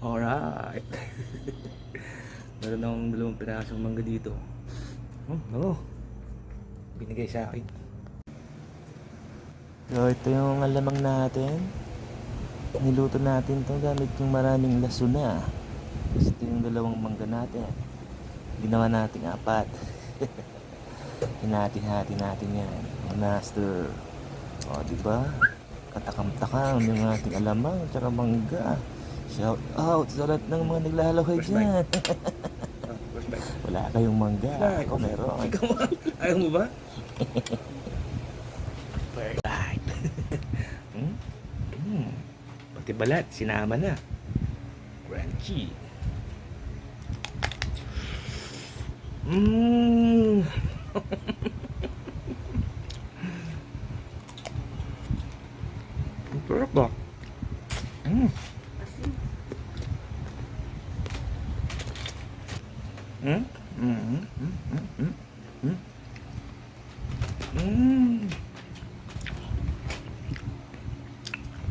Alright. Meron akong 2 pirasong mangga dito. Oh, binigay sa akin. So ito yung alamang natin. Niluto natin to gamit yung maraming lasuna. Ito yung 2 mangga natin. Ginawa natin 4. Hinati-hati natin yan, master. O diba, katakam-takam yung ating alamang at mangga. Shout out sa lahat ng mga naglalakay dyan. Wala kayong mangga, ako meron. Ayaw mo ba? Perfect. Pati balat, sinama na. Crunchy. Ang sarap ba?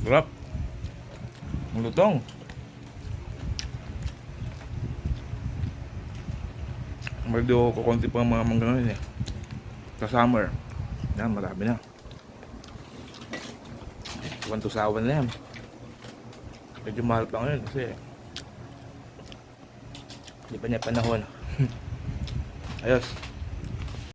Sarap. Ang lutong. Medyo kukunti pa ang mga mangga ngayon eh. Sa summer. Yan, marami na. Sawan na yan. Medyo mahal pa ngayon kasi hindi pa niya panahon. Ayos.